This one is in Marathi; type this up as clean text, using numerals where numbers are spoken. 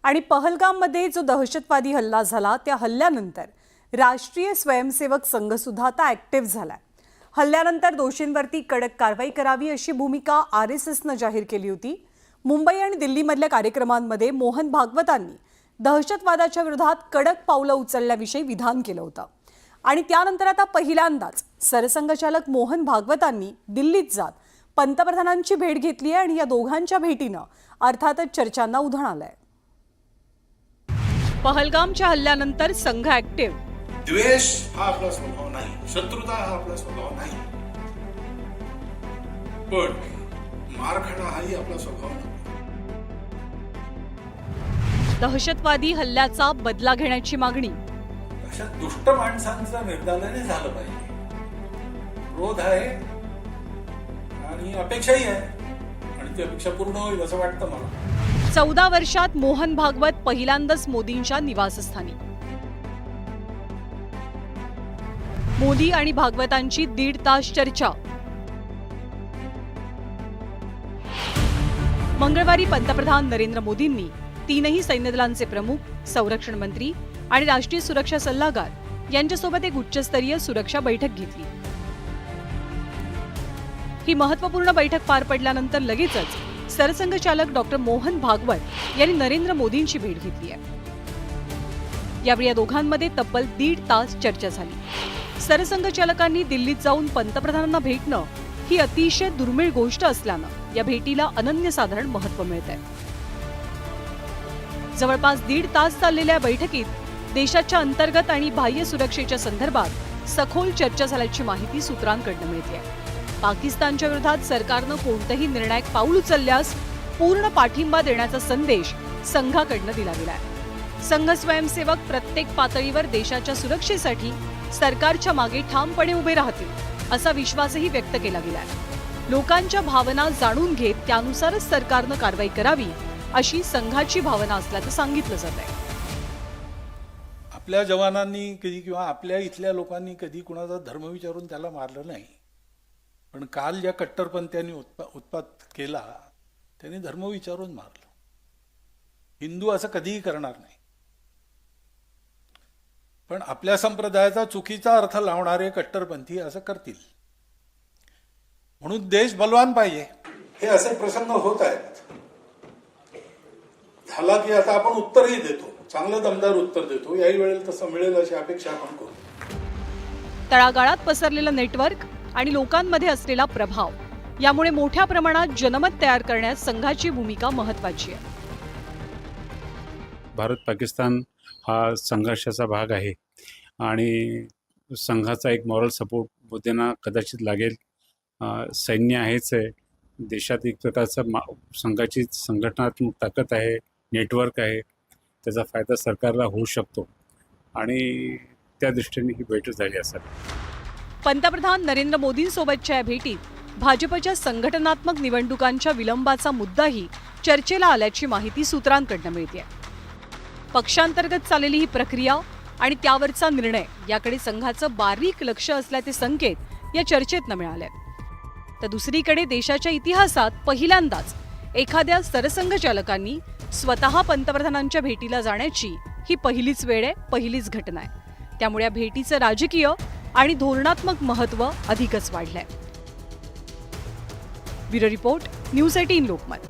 आणि पहलगाममध्ये जो दहशतवादी हल्ला झाला त्या हल्ल्यानंतर राष्ट्रीय स्वयंसेवक संघ सुद्धा आता ॲक्टिव्ह झालाय। हल्ल्यानंतर दोषींवरती कडक कारवाई करावी अशी भूमिका RSSनं जाहीर केली होती। मुंबई आणि दिल्लीमधल्या कार्यक्रमांमध्ये मोहन भागवतांनी दहशतवादाच्या विरोधात कडक पावलं उचलण्याविषयी विधान केलं होतं आणि त्यानंतर आता पहिल्यांदाच सरसंघचालक मोहन भागवतांनी दिल्लीत जात पंतप्रधानांची भेट घेतली आहे आणि या दोघांच्या भेटीनं अर्थातच चर्चांना उधाण आलंय। पहलगामच्या हल्ल्यानंतर संघ ॲक्टिव्ह। द्वेष हा आपला स्वभाव नाही, शत्रुता हा आपला स्वभाव नाही, पण मार खाणं हाही आपला स्वभाव नाही। दहशतवादी हल्ल्याचा बदला घेण्याची मागणी। अशा दुष्ट माणसांचं निर्दालने झालं पाहिजे। क्रोध आहे आणि अपेक्षाही आहे आणि ती अपेक्षा पूर्ण होईल असं वाटतं मला। 14 वर्षात मोहन भागवत पहिल्यांदाच मोदींच्या निवासस्थानी। मोदी आणि भागवतांची 1.5 तास चर्चा। मंगळवारी पंतप्रधान नरेंद्र मोदींनी तीनही सैन्य दलांचे प्रमुख, संरक्षण मंत्री आणि राष्ट्रीय सुरक्षा सल्लागार यांच्यासोबत एक उच्चस्तरीय सुरक्षा बैठक घेतली। ही महत्त्वपूर्ण बैठक पार पडल्यानंतर लगेचच सरसंघचालक डॉक्टर मोहन भागवत यांनी नरेंद्र मोदींची भेट घेतली आहे। यावेळी या दोघांमध्ये तब्बल 1.5 तास चर्चा झाली। सरसंघचालकांनी दिल्लीत जाऊन पंतप्रधानांना भेटणं ही अतिशय दुर्मिळ गोष्ट असल्यानं या भेटीला अनन्यसाधारण महत्त्व मिळत आहे। जवळपास 1.5 तास चाललेल्या बैठकीत देशाच्या अंतर्गत आणि बाह्य सुरक्षेच्या संदर्भात सखोल चर्चा झाल्याची माहिती सूत्रांकडून मिळते। पाकिस्तानच्या विरोधात सरकारनं कोणतेही निर्णायक पाऊल उचलल्यास पूर्ण पाठिंबा देण्याचा संदेश संघाकडून दिला गेलाय। संघ स्वयंसेवक प्रत्येक पातळीवर देशाच्या सुरक्षेसाठी सरकारच्या मागे ठामपणे उभे राहतील असा विश्वासही व्यक्त केला गेलाय। लोकांच्या भावना जाणून घेत त्यानुसारच सरकारनं कारवाई करावी अशी संघाची भावना असल्याचं सांगितलं जात आहे। आपल्या जवानांनी कधी किंवा आपल्या इथल्या लोकांनी कधी कुणाचा धर्म विचारून त्याला मारलं नाही, पण काल ज्या कट्टरपंथ्यांनी उत्पात केला त्यांनी धर्म विचारून मारलं। हिंदू असं कधीही करणार नाही, पण आपल्या संप्रदायाचा चुकीचा अर्थ लावणारे कट्टरपंथी असं करतील। म्हणून देश बलवान पाहिजे। हे असे प्रसंग होत आहेत। झाला की आता आपण उत्तरही देतो, चांगलं दमदार उत्तर देतो। याही वेळेला तसं मिळेल अशी अपेक्षा आपण करू। तळागाळात पसरलेलं नेटवर्क आणि लोकांमध्ये असलेला प्रभाव यामुळे मोठ्या प्रमाणात जनमत तयार करण्यात संघाची भूमिका महत्त्वाची आहे। भारत पाकिस्तान हा संघर्षाचा भाग आहे आणि संघाचा एक मॉरल सपोर्ट मोदींना कदाचित लागेल। सैन्य आहेच आहे, देशात एक प्रकारचा संघाची संघटनात्मक ताकद आहे, नेटवर्क आहे, त्याचा फायदा सरकारला होऊ शकतो आणि त्या दृष्टीने ही बैठक झाली असावी। पंतप्रधान नरेंद्र मोदींसोबतच्या या भेटीत भाजपच्या संघटनात्मक निवडणुकांच्या विलंबाचा मुद्दाही चर्चेला आल्याची माहिती सूत्रांकडून मिळते। पक्षांतर्गत चाललेली ही प्रक्रिया आणि त्यावरचा निर्णय याकडे संघाचं बारीक लक्ष असल्याचे संकेत या चर्चेतनं मिळाले। तर दुसरीकडे देशाच्या इतिहासात पहिल्यांदाच एखाद्या सरसंघचालकांनी स्वतः पंतप्रधानांच्या भेटीला जाण्याची ही पहिलीच वेळ आहे, पहिलीच घटना आहे। त्यामुळे या भेटीचं राजकीय आणि धोरणात्मक महत्त्व अधिकच वाढलंय। Bureau report, news 18 Lokmat.